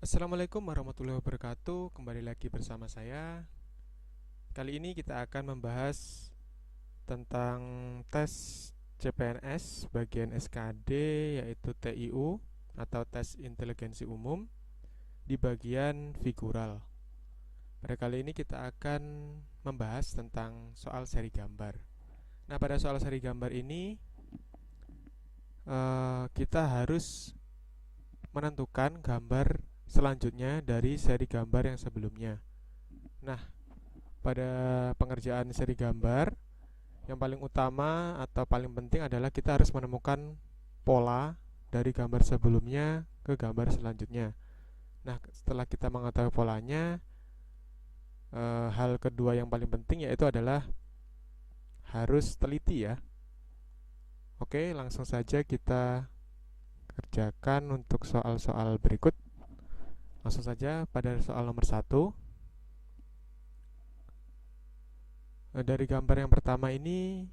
Assalamualaikum warahmatullahi wabarakatuh. Kembali lagi bersama saya. Kali ini kita akan membahas tentang tes CPNS bagian SKD, yaitu TIU atau tes inteligensi umum di bagian figural. Pada kali ini kita akan membahas tentang soal seri gambar. Nah, pada soal seri gambar ini kita harus menentukan gambar selanjutnya dari seri gambar yang sebelumnya. Nah, pada pengerjaan seri gambar, yang paling utama atau paling penting adalah kita harus menemukan pola dari gambar sebelumnya ke gambar selanjutnya. Nah, setelah kita mengetahui polanya, hal kedua yang paling penting yaitu adalah harus teliti ya. Oke, langsung saja kita kerjakan untuk soal-soal berikut. Langsung saja pada soal nomor 1. Dari gambar yang pertama ini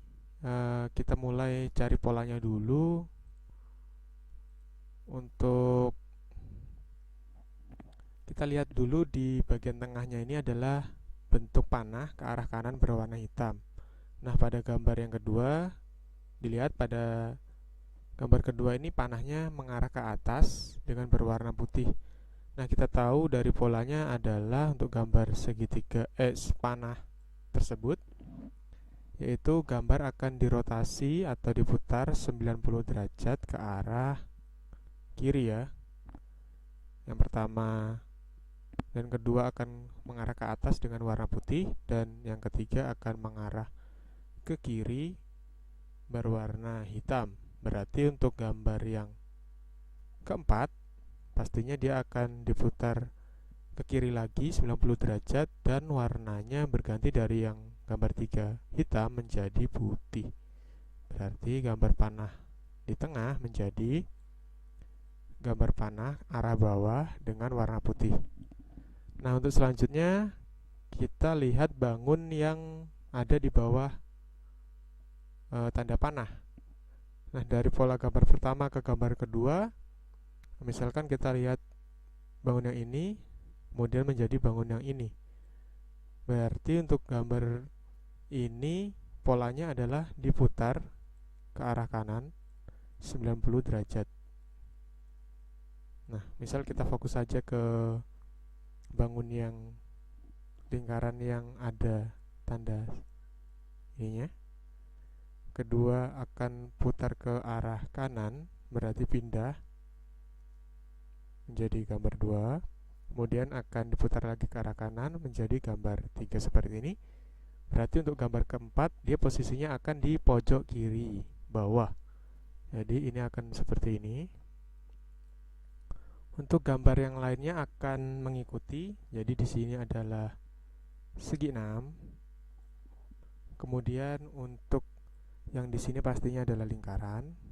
kita mulai cari polanya dulu. Untuk kita lihat dulu di bagian tengahnya ini adalah bentuk panah ke arah kanan berwarna hitam. Nah, pada gambar yang kedua, dilihat pada gambar kedua ini panahnya mengarah ke atas dengan berwarna putih. Nah, kita tahu dari polanya adalah untuk gambar segitiga panah tersebut, yaitu gambar akan dirotasi atau diputar 90 derajat ke arah kiri ya. Yang pertama dan kedua akan mengarah ke atas dengan warna putih, dan yang ketiga akan mengarah ke kiri berwarna hitam. Berarti untuk gambar yang keempat pastinya dia akan diputar ke kiri lagi 90 derajat dan warnanya berganti dari yang gambar 3 hitam menjadi putih. Berarti gambar panah di tengah menjadi gambar panah arah bawah dengan warna putih. Nah, untuk selanjutnya kita lihat bangun yang ada di bawah tanda panah. Nah, dari pola gambar pertama ke gambar kedua, misalkan kita lihat bangun yang ini kemudian menjadi bangun yang ini. Berarti untuk gambar ini polanya adalah diputar ke arah kanan 90 derajat. Nah, misal kita fokus saja ke bangun yang lingkaran yang ada tanda ininya. Kedua akan putar ke arah kanan, berarti pindah menjadi gambar 2. Kemudian akan diputar lagi ke arah kanan menjadi gambar 3 seperti ini. Berarti untuk gambar keempat dia posisinya akan di pojok kiri bawah. Jadi ini akan seperti ini. Untuk gambar yang lainnya akan mengikuti. Jadi di sini adalah segi 6. Kemudian untuk yang di sini pastinya adalah lingkaran.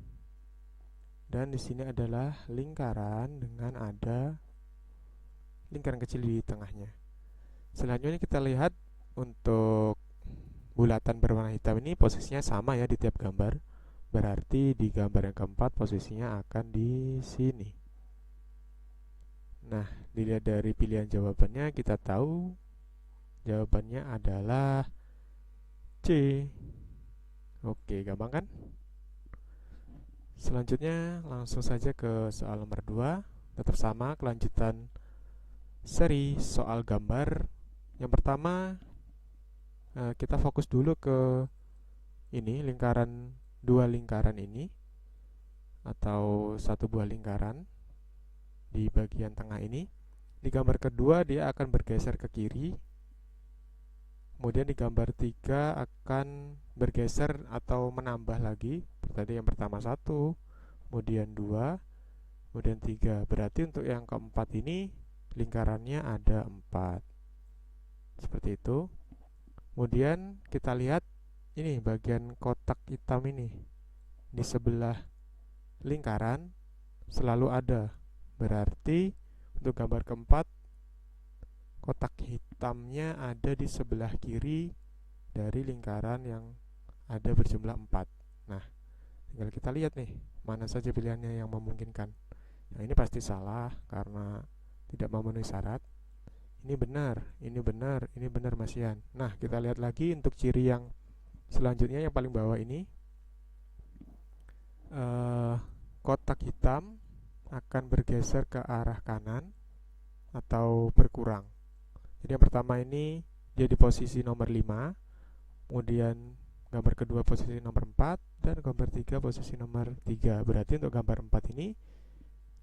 Dan di sini adalah lingkaran dengan ada lingkaran kecil di tengahnya. Selanjutnya kita lihat untuk bulatan berwarna hitam ini posisinya sama ya di tiap gambar. Berarti di gambar yang keempat posisinya akan di sini. Nah, dilihat dari pilihan jawabannya kita tahu jawabannya adalah C. Oke, gampang kan? Selanjutnya langsung saja ke soal nomor 2. Tetap sama kelanjutan seri soal gambar. Yang pertama kita fokus dulu ke ini lingkaran, dua lingkaran ini atau satu buah lingkaran di bagian tengah ini. Di gambar kedua dia akan bergeser ke kiri. Kemudian di gambar 3 akan bergeser atau menambah lagi. Tadi yang pertama 1, kemudian 2, kemudian 3. Berarti untuk yang keempat ini lingkarannya ada 4. Seperti itu. Kemudian kita lihat ini bagian kotak hitam ini di sebelah lingkaran selalu ada. Berarti untuk gambar keempat kotak hitamnya ada di sebelah kiri dari lingkaran yang ada berjumlah 4. Nah, tinggal kita lihat nih mana saja pilihannya yang memungkinkan. Nah, ini pasti salah karena tidak memenuhi syarat. Ini benar, ini benar, ini benar Mas Ian. Nah, kita lihat lagi untuk ciri yang selanjutnya yang paling bawah ini. Kotak hitam akan bergeser ke arah kanan atau berkurang. Jadi yang pertama ini dia di posisi nomor 5, kemudian gambar kedua posisi nomor 4, dan gambar 3 posisi nomor 3. Berarti untuk gambar 4 ini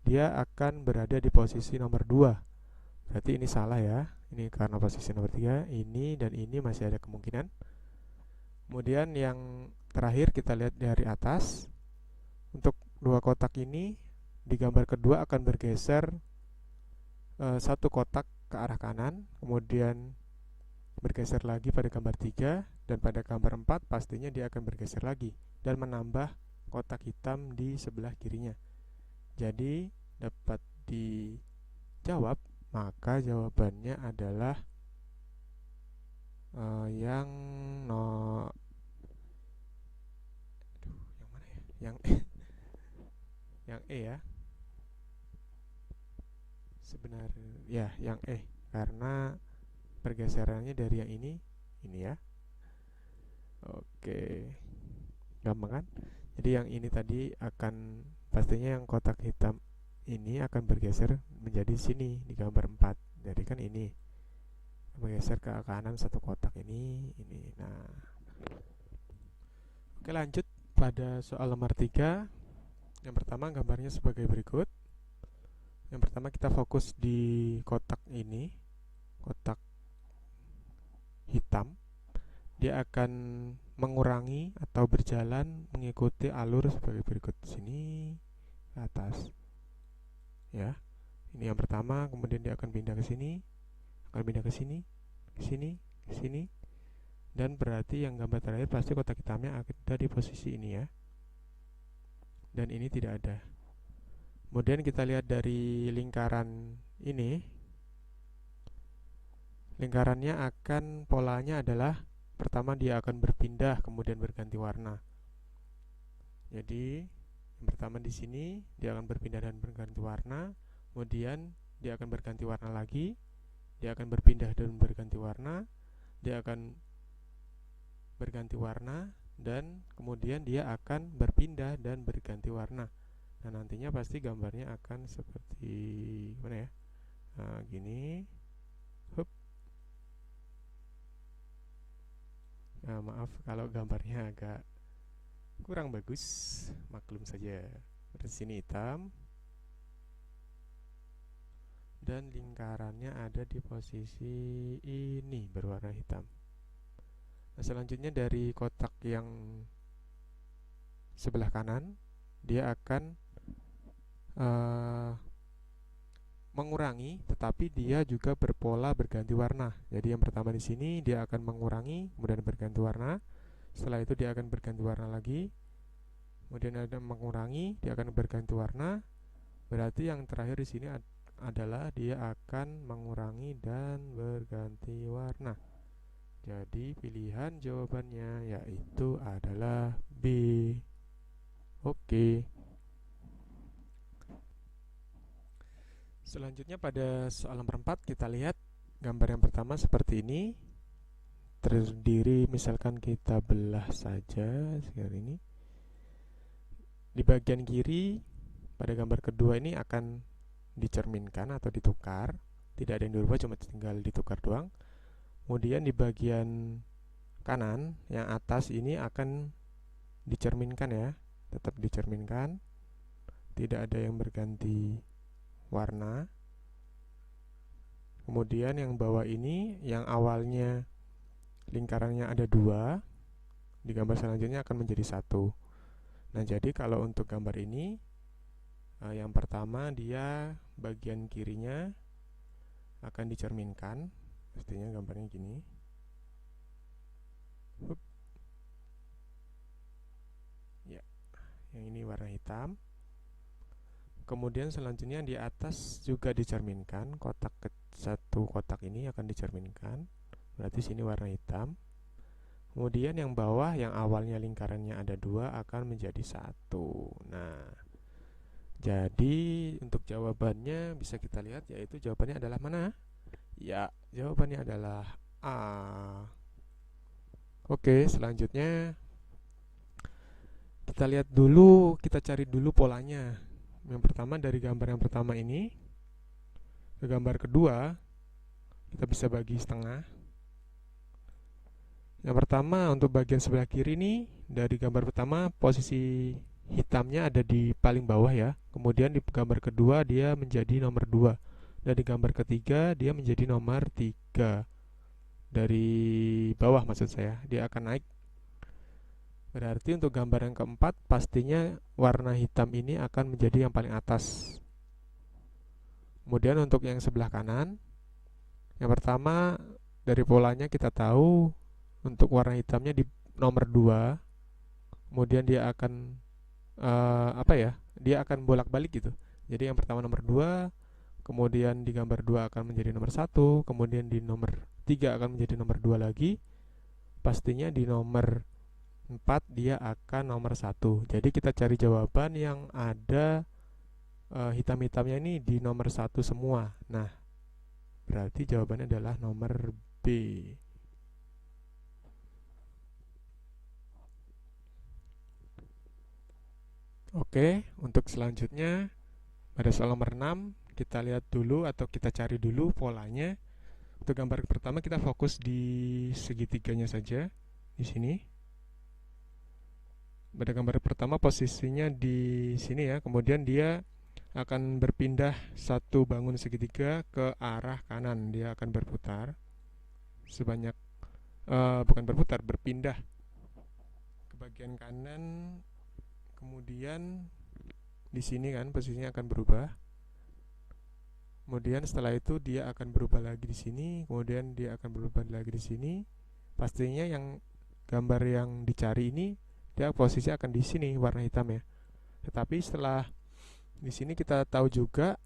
dia akan berada di posisi nomor 2. Berarti ini salah ya. Ini karena posisi nomor 3, ini dan ini masih ada kemungkinan. Kemudian yang terakhir kita lihat dari atas. Untuk dua kotak ini di gambar kedua akan bergeser satu kotak ke arah kanan, kemudian bergeser lagi pada gambar 3, dan pada gambar 4 pastinya dia akan bergeser lagi dan menambah kotak hitam di sebelah kirinya. Jadi dapat dijawab, maka jawabannya adalah yang mana ya? Yang E ya. Sebenarnya ya yang E, karena pergeserannya dari yang ini ya. Oke, gampang kan? Jadi yang ini tadi akan pastinya yang kotak hitam ini akan bergeser menjadi sini di gambar 4. Jadi kan ini bergeser ke kanan satu kotak ini. Nah, oke, lanjut pada soal nomor 3. Yang pertama gambarnya sebagai berikut. Yang pertama kita fokus di kotak ini, kotak hitam. Dia akan mengurangi atau berjalan mengikuti alur sebagai berikut, sini ke atas. Ya. Ini yang pertama, kemudian dia akan pindah ke sini, akan pindah ke sini, ke sini, ke sini. Dan berarti yang gambar terakhir pasti kotak hitamnya ada di posisi ini ya. Dan ini tidak ada. Kemudian kita lihat dari lingkaran ini. Lingkarannya akan polanya adalah pertama dia akan berpindah kemudian berganti warna. Jadi yang pertama di sini dia akan berpindah dan berganti warna, kemudian dia akan berganti warna lagi, dia akan berpindah dan berganti warna, dia akan berganti warna, dan kemudian dia akan berpindah dan berganti warna. Nah, nantinya pasti gambarnya akan seperti mana ya? Nah, gini. Hup. Nah, maaf kalau gambarnya agak kurang bagus, maklum saja. Di sini hitam dan lingkarannya ada di posisi ini berwarna hitam. Nah, selanjutnya dari kotak yang sebelah kanan dia akan mengurangi, tetapi dia juga berpola berganti warna. Jadi yang pertama di sini dia akan mengurangi, kemudian berganti warna. Setelah itu dia akan berganti warna lagi. Kemudian ada mengurangi, dia akan berganti warna. Berarti yang terakhir di sini adalah dia akan mengurangi dan berganti warna. Jadi pilihan jawabannya yaitu adalah B. Oke. Selanjutnya pada soal nomor 4 kita lihat gambar yang pertama seperti ini. Terdiri, misalkan kita belah saja seperti ini. Di bagian kiri pada gambar kedua ini akan dicerminkan atau ditukar. Tidak ada yang dirubah, cuma tinggal ditukar doang. Kemudian di bagian kanan yang atas ini akan dicerminkan ya, tetap dicerminkan. Tidak ada yang berganti warna. Kemudian yang bawah ini yang awalnya lingkarannya ada 2, di gambar selanjutnya akan menjadi 1. Nah, jadi kalau untuk gambar ini yang pertama dia bagian kirinya akan dicerminkan. Pastinya gambarnya gini. Ya, yang ini warna hitam. Kemudian selanjutnya di atas juga dicerminkan, satu kotak ini akan dicerminkan, berarti sini warna hitam. Kemudian yang bawah yang awalnya lingkarannya ada 2 akan menjadi 1. Nah, Jadi untuk jawabannya bisa kita lihat, yaitu jawabannya adalah mana? Ya, jawabannya adalah A. Oke, selanjutnya kita lihat dulu, kita cari dulu polanya. Yang pertama dari gambar yang pertama ini ke gambar kedua, kita bisa bagi setengah. Yang pertama untuk bagian sebelah kiri nih, dari gambar pertama posisi hitamnya ada di paling bawah ya. Kemudian di gambar kedua dia menjadi nomor 2. Dan di gambar ketiga dia menjadi nomor 3. Dari bawah maksud saya, dia akan naik. Berarti untuk gambar yang keempat pastinya warna hitam ini akan menjadi yang paling atas. Kemudian untuk yang sebelah kanan, yang pertama dari polanya kita tahu untuk warna hitamnya di nomor 2, kemudian dia akan dia akan bolak-balik gitu. Jadi yang pertama nomor 2, kemudian di gambar 2 akan menjadi nomor 1, kemudian di nomor 3 akan menjadi nomor 2 lagi. Pastinya di nomor 4 dia akan nomor 1. Jadi kita cari jawaban yang ada hitam-hitamnya ini di nomor 1 semua. Nah, berarti jawabannya adalah nomor B. Oke, untuk selanjutnya pada soal nomor 6 kita lihat dulu atau kita cari dulu polanya. Untuk gambar pertama kita fokus di segitiganya saja di sini. Pada gambar pertama posisinya di sini ya, kemudian dia akan berpindah satu bangun segitiga ke arah kanan. Dia akan berputar sebanyak bukan berputar, berpindah ke bagian kanan. Kemudian di sini kan posisinya akan berubah. Kemudian setelah itu dia akan berubah lagi di sini, kemudian dia akan berubah lagi di sini. Pastinya yang gambar yang dicari ini dia posisi akan di sini warna hitam ya. Tetapi setelah di sini kita tahu juga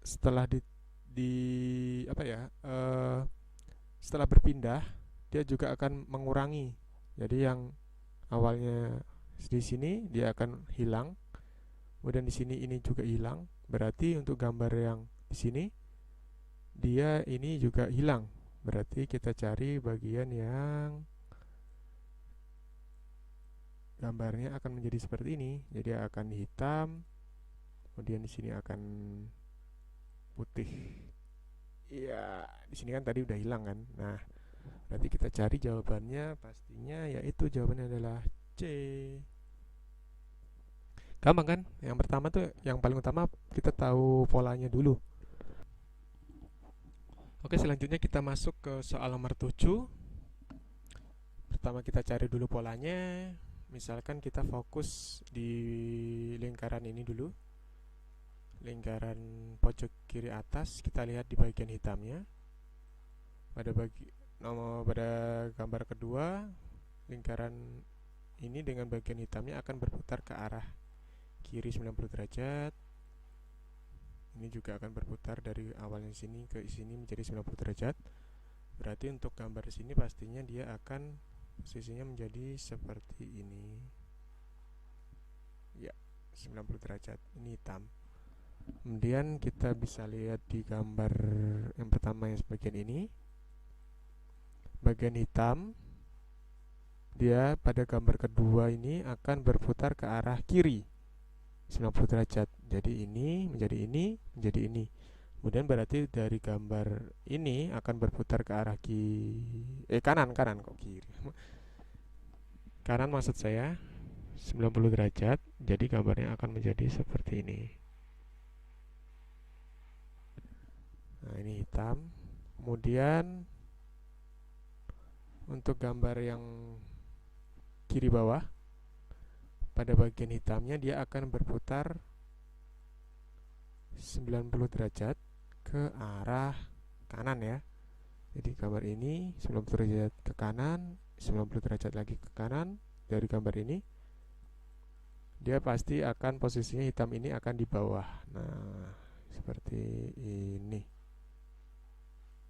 setelah setelah berpindah dia juga akan mengurangi. Jadi yang awalnya di sini dia akan hilang, kemudian di sini ini juga hilang. Berarti untuk gambar yang di sini dia ini juga hilang. Berarti kita cari bagian yang gambarnya akan menjadi seperti ini. Jadi akan hitam, kemudian di sini akan putih. Iya, di sini kan tadi udah hilang kan. Nah, berarti kita cari jawabannya, pastinya yaitu jawabannya adalah C. Gampang kan? Yang pertama tuh, yang paling utama kita tahu polanya dulu. Oke, selanjutnya kita masuk ke soal nomor 7. Pertama kita cari dulu polanya. Misalkan kita fokus di lingkaran ini dulu. Lingkaran pojok kiri atas, kita lihat di bagian hitamnya. Pada gambar kedua, lingkaran ini dengan bagian hitamnya akan berputar ke arah kiri 90 derajat. Ini juga akan berputar dari awalnya sini ke sini menjadi 90 derajat. Berarti untuk gambar di sini pastinya dia akan posisinya menjadi seperti ini. Ya, 90 derajat. Ini hitam. Kemudian kita bisa lihat di gambar yang pertama yang sebagian ini. Bagian hitam dia pada gambar kedua ini akan berputar ke arah kiri 90 derajat. Jadi ini menjadi ini, menjadi ini. Kemudian berarti dari gambar ini akan berputar ke arah kanan kok kiri. Kanan maksud saya 90 derajat. Jadi gambarnya akan menjadi seperti ini. Nah, ini hitam. Kemudian untuk gambar yang kiri bawah, pada bagian hitamnya dia akan berputar 90 derajat ke arah kanan ya. Jadi gambar ini 90 derajat ke kanan, 90 derajat lagi ke kanan. Dari gambar ini dia pasti akan posisinya hitam ini akan di bawah. Nah, seperti ini.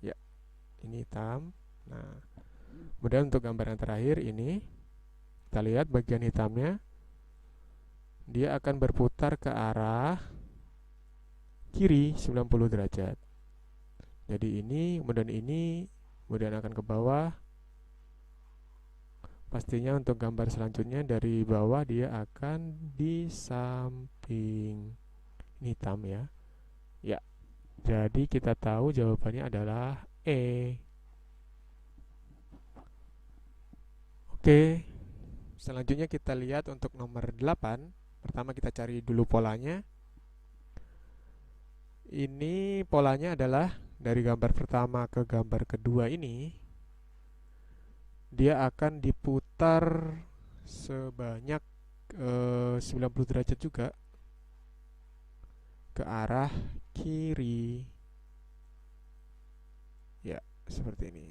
Ya, ini hitam. Nah, kemudian untuk gambar yang terakhir ini, kita lihat bagian hitamnya dia akan berputar ke arah kiri 90 derajat. Jadi ini, kemudian akan ke bawah. Pastinya untuk gambar selanjutnya dari bawah dia akan di samping hitam ya. Ya, jadi kita tahu jawabannya adalah E. Oke, selanjutnya kita lihat untuk nomor 8. Pertama kita cari dulu polanya. Ini polanya adalah dari gambar pertama ke gambar kedua ini, dia akan diputar sebanyak 90 derajat juga ke arah kiri. Ya, seperti ini.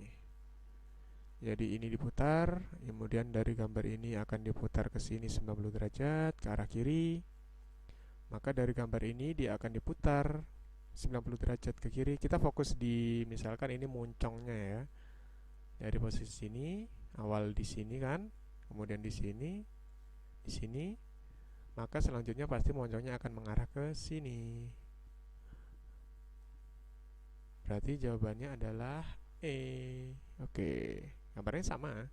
Jadi ini diputar, kemudian dari gambar ini akan diputar ke sini 90 derajat ke arah kiri. Maka dari gambar ini dia akan diputar 90 derajat ke kiri. Kita fokus di misalkan ini moncongnya ya. Dari posisi sini, awal di sini kan, kemudian di sini, maka selanjutnya pasti moncongnya akan mengarah ke sini. Berarti jawabannya adalah E. Oke, gambarnya sama.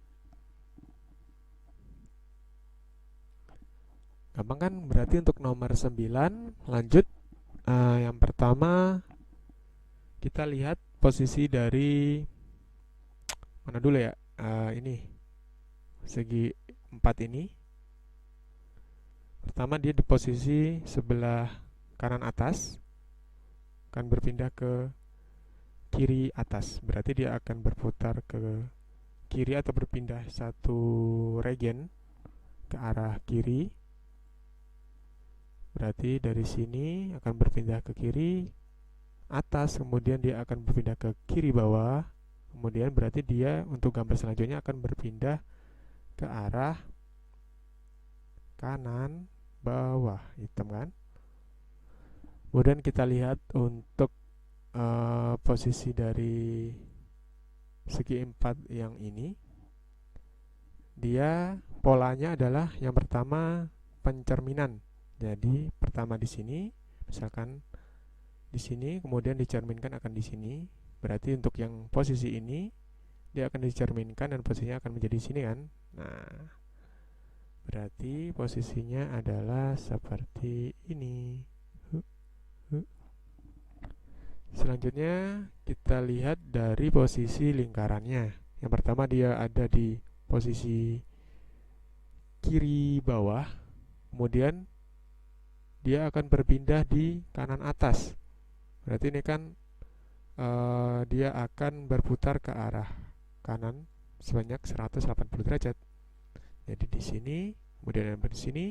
Gampang kan? Berarti untuk nomor 9 lanjut. Yang pertama kita lihat posisi dari mana dulu ya, ini segi 4 ini. Pertama dia di posisi sebelah kanan atas, akan berpindah ke kiri atas, berarti dia akan berputar ke kiri atau berpindah satu regen ke arah kiri. Berarti dari sini akan berpindah ke kiri atas, kemudian dia akan berpindah ke kiri bawah. Kemudian berarti dia untuk gambar selanjutnya akan berpindah ke arah kanan bawah, hitam kan. Kemudian kita lihat untuk posisi dari segi 4 yang ini, dia polanya adalah yang pertama pencerminan. Jadi pertama di sini, misalkan di sini, kemudian dicerminkan akan di sini. Berarti untuk yang posisi ini dia akan dicerminkan dan posisinya akan menjadi sini kan. Nah, berarti posisinya adalah seperti ini. Selanjutnya kita lihat dari posisi lingkarannya. Yang pertama dia ada di posisi kiri bawah, kemudian dia akan berpindah di kanan atas. Berarti ini kan dia akan berputar ke arah kanan sebanyak 180 derajat. Jadi di sini, kemudian di sini,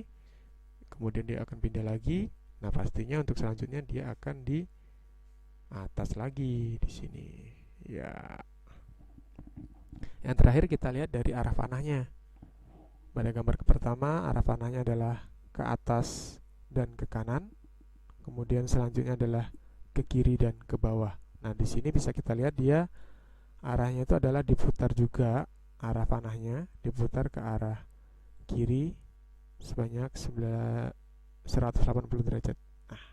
kemudian dia akan pindah lagi. Nah, pastinya untuk selanjutnya dia akan di atas lagi di sini. Ya. Yang terakhir kita lihat dari arah panahnya. Pada gambar pertama, arah panahnya adalah ke atas dan ke kanan. Kemudian selanjutnya adalah ke kiri dan ke bawah. Nah, di sini bisa kita lihat dia arahnya itu adalah diputar juga, arah panahnya diputar ke arah kiri sebanyak 180 derajat. Nah,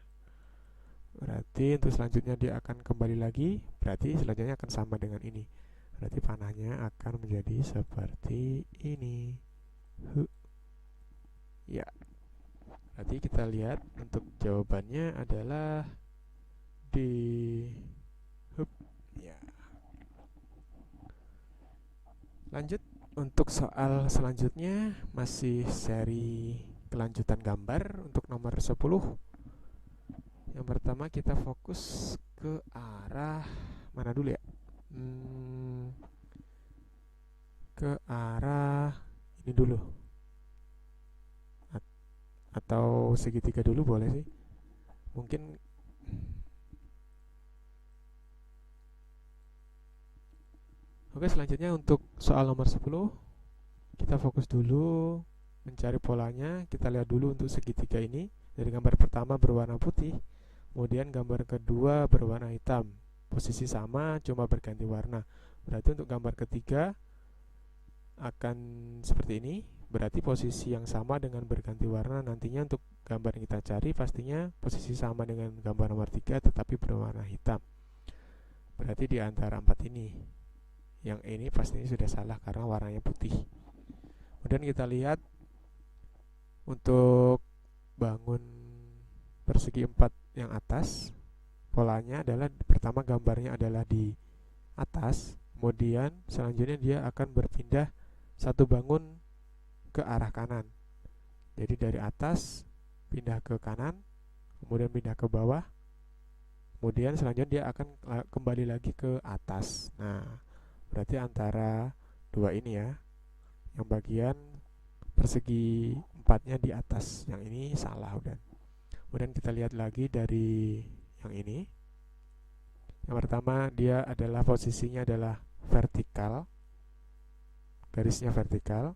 berarti untuk selanjutnya dia akan kembali lagi, berarti selanjutnya akan sama dengan ini. Berarti panahnya akan menjadi seperti ini. Ya. Berarti kita lihat untuk jawabannya adalah D. Ya. Lanjut untuk soal selanjutnya, masih seri kelanjutan gambar untuk nomor 10. Yang pertama kita fokus ke arah mana dulu ya? Ke arah ini dulu. Atau segitiga dulu boleh sih. Mungkin oke, selanjutnya untuk soal nomor 10 kita fokus dulu mencari polanya. Kita lihat dulu untuk segitiga ini. Dari gambar pertama berwarna putih, kemudian gambar kedua berwarna hitam. Posisi sama, cuma berganti warna. Berarti untuk gambar ketiga akan seperti ini. Berarti posisi yang sama dengan berganti warna. Nantinya untuk gambar yang kita cari pastinya posisi sama dengan gambar nomor 3 tetapi berwarna hitam. Berarti di antara 4 ini, yang ini pastinya sudah salah karena warnanya putih. Kemudian kita lihat untuk bangun persegi 4 yang atas, polanya adalah pertama gambarnya adalah di atas, kemudian selanjutnya dia akan berpindah satu bangun ke arah kanan. Jadi dari atas pindah ke kanan, kemudian pindah ke bawah, kemudian selanjutnya dia akan kembali lagi ke atas. Nah, berarti antara dua ini ya, yang bagian persegi 4-nya di atas, yang ini salah udah. Kemudian kita lihat lagi dari yang ini. Yang pertama dia adalah posisinya adalah vertikal, garisnya vertikal.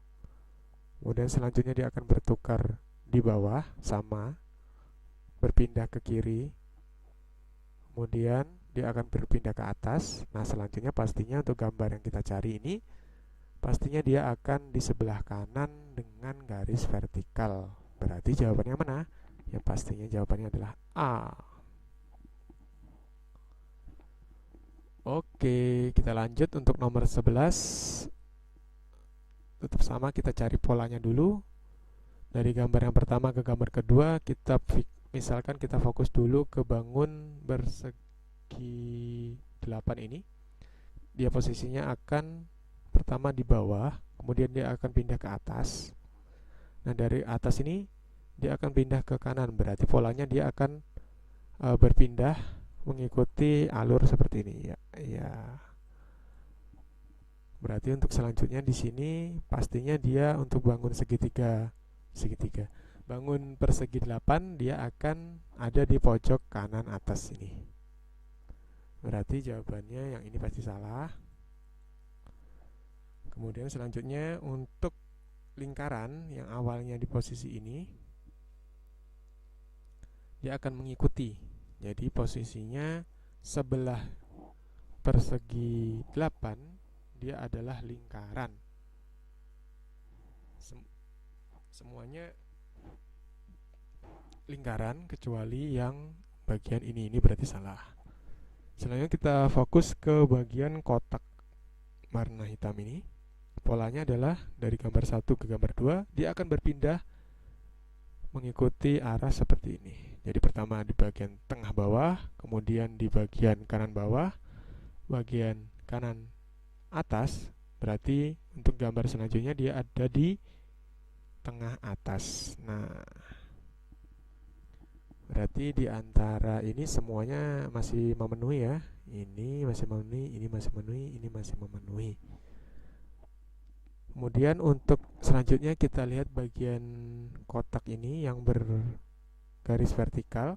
Kemudian selanjutnya dia akan bertukar di bawah, sama, berpindah ke kiri. Kemudian dia akan berpindah ke atas. Nah, selanjutnya pastinya untuk gambar yang kita cari ini, pastinya dia akan di sebelah kanan dengan garis vertikal. Berarti jawabannya mana? Ya pastinya jawabannya adalah A. Oke, kita lanjut untuk nomor 11. Tetap sama, kita cari polanya dulu. Dari gambar yang pertama ke gambar kedua, misalkan kita fokus dulu ke bangun bersegi 8 ini. Dia posisinya akan pertama di bawah, kemudian dia akan pindah ke atas. Nah, dari atas ini dia akan pindah ke kanan, berarti polanya dia akan berpindah mengikuti alur seperti ini ya. Ya. Berarti untuk selanjutnya di sini pastinya dia untuk bangun segitiga. Bangun persegi 8 dia akan ada di pojok kanan atas ini. Berarti jawabannya yang ini pasti salah. Kemudian selanjutnya untuk lingkaran yang awalnya di posisi ini, dia akan mengikuti. Jadi posisinya sebelah persegi 8 dia adalah lingkaran. Semuanya lingkaran kecuali yang bagian ini berarti salah. Selanjutnya kita fokus ke bagian kotak warna hitam ini. Polanya adalah dari gambar 1 ke gambar 2 dia akan berpindah mengikuti arah seperti ini. Jadi pertama di bagian tengah bawah, kemudian di bagian kanan bawah, bagian kanan atas. Berarti untuk gambar selanjutnya dia ada di tengah atas. Nah, berarti di antara ini semuanya masih memenuhi ya. Ini masih memenuhi, ini masih memenuhi, ini masih memenuhi. Kemudian untuk selanjutnya kita lihat bagian kotak ini yang bergaris vertikal.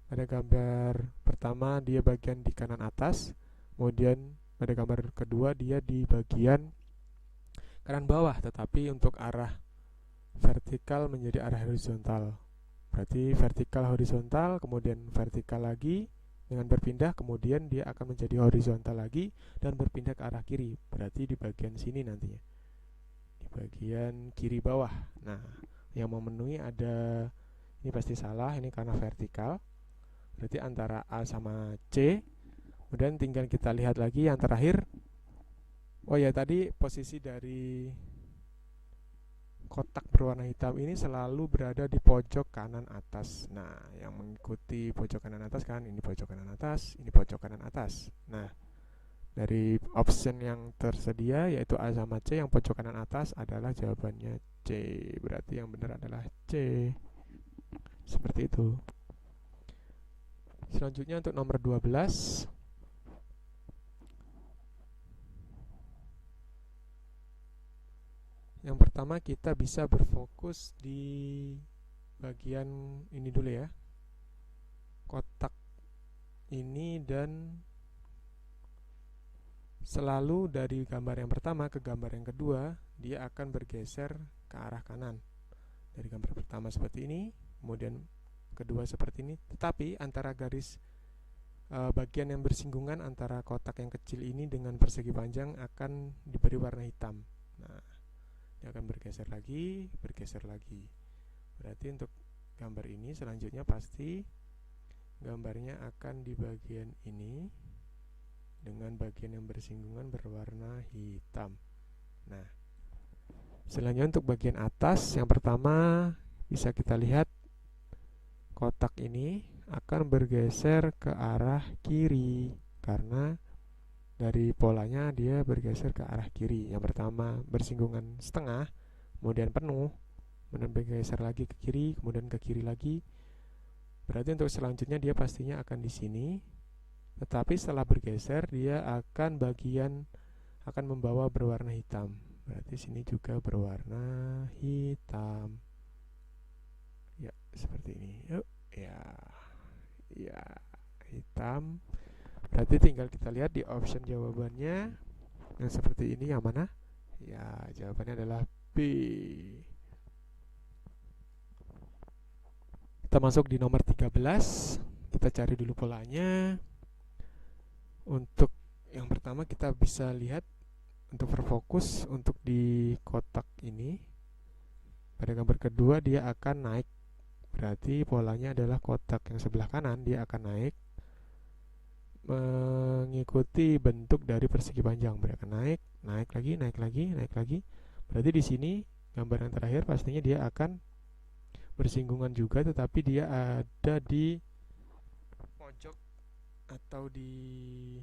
Pada gambar pertama dia bagian di kanan atas, kemudian pada gambar kedua dia di bagian kanan bawah, tetapi untuk arah vertikal menjadi arah horizontal. Berarti vertikal horizontal, kemudian vertikal lagi dengan berpindah, kemudian dia akan menjadi horizontal lagi dan berpindah ke arah kiri. Berarti di bagian sini nantinya, di bagian kiri bawah. Nah, yang memenuhi ada, ini pasti salah, ini karena vertikal. Berarti antara A sama C. Kemudian tinggal kita lihat lagi yang terakhir. Oh ya, tadi posisi dari kotak berwarna hitam ini selalu berada di pojok kanan atas. Nah, yang mengikuti pojok kanan atas kan, ini pojok kanan atas, ini pojok kanan atas. Nah, dari option yang tersedia yaitu A sama C, yang pojok kanan atas adalah jawabannya C. Berarti yang benar adalah C. Seperti itu. Selanjutnya untuk nomor 12. Yang pertama kita bisa berfokus di bagian ini dulu ya, kotak ini, dan selalu dari gambar yang pertama ke gambar yang kedua dia akan bergeser ke arah kanan. Dari gambar pertama seperti ini, kemudian kedua seperti ini, tetapi antara garis bagian yang bersinggungan antara kotak yang kecil ini dengan persegi panjang akan diberi warna hitam. Nah, dia akan bergeser lagi. Berarti untuk gambar ini, selanjutnya pasti gambarnya akan di bagian ini dengan bagian yang bersinggungan berwarna hitam. Nah, selanjutnya untuk bagian atas, yang pertama bisa kita lihat kotak ini akan bergeser ke arah kiri karena dari polanya dia bergeser ke arah kiri. Yang pertama bersinggungan setengah, kemudian penuh, kemudian bergeser lagi ke kiri, kemudian ke kiri lagi. Berarti untuk selanjutnya dia pastinya akan di sini. Tetapi setelah bergeser dia akan membawa berwarna hitam. Berarti sini juga berwarna hitam. Ya, seperti ini. Yuk, ya. Ya, hitam. Berarti tinggal kita lihat di option jawabannya yang seperti ini yang mana? Ya, jawabannya adalah B. Kita masuk di nomor 13. Kita cari dulu polanya. Untuk yang pertama kita bisa lihat untuk berfokus untuk di kotak ini. Pada gambar kedua dia akan naik. Berarti polanya adalah kotak yang sebelah kanan dia akan naik mengikuti bentuk dari persegi panjang. Dia akan naik, naik lagi, naik lagi, naik lagi. Berarti di sini gambar yang terakhir pastinya dia akan bersinggungan juga, tetapi dia ada di pojok atau di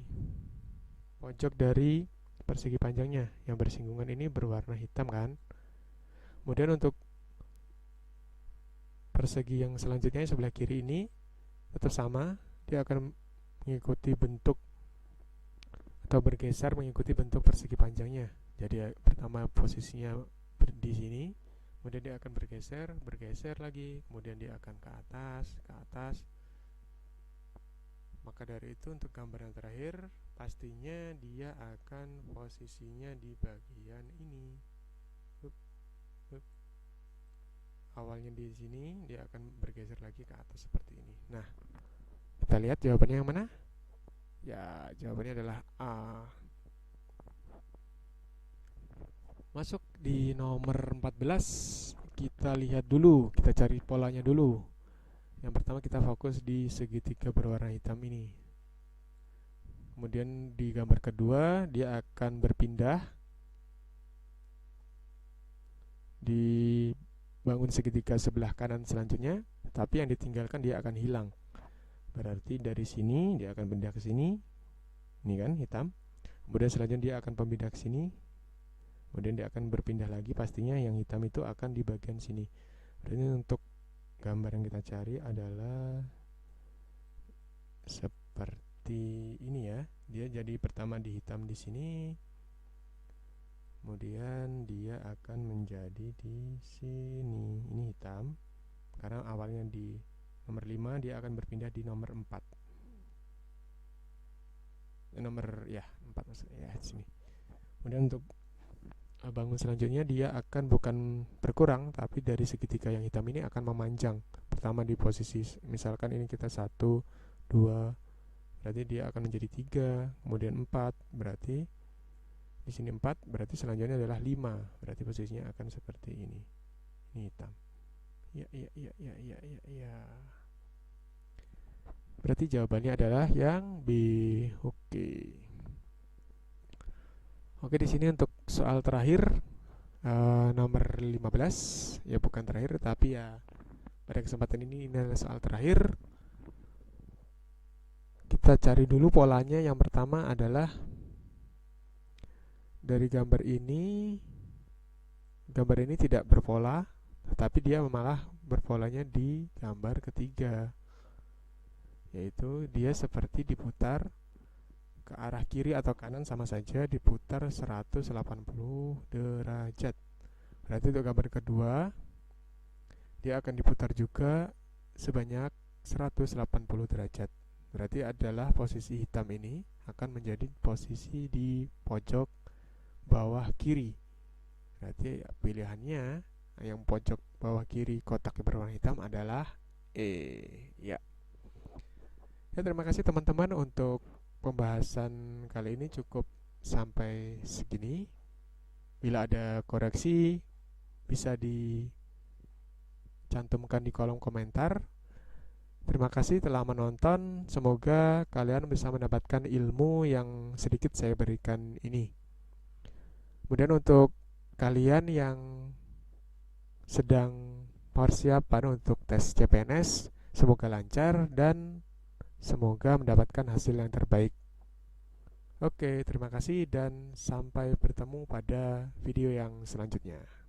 pojok dari persegi panjangnya. Yang bersinggungan ini berwarna hitam kan. Kemudian untuk persegi yang selanjutnya yang sebelah kiri ini tetap sama, dia akan mengikuti bentuk atau bergeser mengikuti bentuk persegi panjangnya. Jadi pertama posisinya di sini, kemudian dia akan bergeser lagi, kemudian dia akan ke atas. Maka dari itu untuk gambar yang terakhir pastinya dia akan posisinya di bagian ini. Awalnya di sini, dia akan bergeser lagi ke atas seperti ini. Nah, kita lihat jawabannya yang mana? Ya, jawabannya adalah A. Masuk di nomor 14. Kita lihat dulu, kita cari polanya dulu. Yang pertama kita fokus di segitiga berwarna hitam ini. Kemudian di gambar kedua dia akan berpindah dibangun segitiga sebelah kanan selanjutnya, tapi yang ditinggalkan dia akan hilang. Berarti dari sini dia akan pindah ke sini. Ini kan hitam. Kemudian selanjutnya dia akan pindah ke sini. Kemudian dia akan berpindah lagi, pastinya yang hitam itu akan di bagian sini. Berarti untuk gambar yang kita cari adalah seperti ini ya. Dia jadi pertama di hitam di sini, kemudian dia akan menjadi di sini. Ini hitam karena awalnya di nomor 5, dia akan berpindah di nomor 4. Nomor 4 maksudnya ya, di sini. Kemudian untuk bangun selanjutnya dia akan bukan berkurang, tapi dari segitiga yang hitam ini akan memanjang. Pertama di posisi misalkan ini kita 1, 2, berarti dia akan menjadi 3, kemudian 4, berarti di sini 4, berarti selanjutnya adalah 5, berarti posisinya akan seperti ini. Ini hitam. Ya. Berarti jawabannya adalah yang B. Oke, di sini untuk soal terakhir nomor 15, ya bukan terakhir tapi ya pada kesempatan ini adalah soal terakhir. Kita cari dulu polanya. Yang pertama adalah dari gambar ini tidak berpola, tetapi dia malah berpolanya di gambar ketiga, yaitu dia seperti diputar ke arah kiri atau kanan, sama saja diputar 180 derajat. Berarti untuk gambar kedua dia akan diputar juga sebanyak 180 derajat. Berarti adalah posisi hitam ini akan menjadi posisi di pojok bawah kiri. Berarti pilihannya yang pojok bawah kiri kotak yang berwarna hitam adalah E. Ya, terima kasih teman-teman untuk pembahasan kali ini cukup sampai segini. Bila ada koreksi bisa cantumkan di kolom komentar. Terima kasih telah menonton. Semoga kalian bisa mendapatkan ilmu yang sedikit saya berikan ini. Kemudian untuk kalian yang sedang persiapan untuk tes CPNS, semoga lancar dan semoga mendapatkan hasil yang terbaik. Oke, terima kasih dan sampai bertemu pada video yang selanjutnya.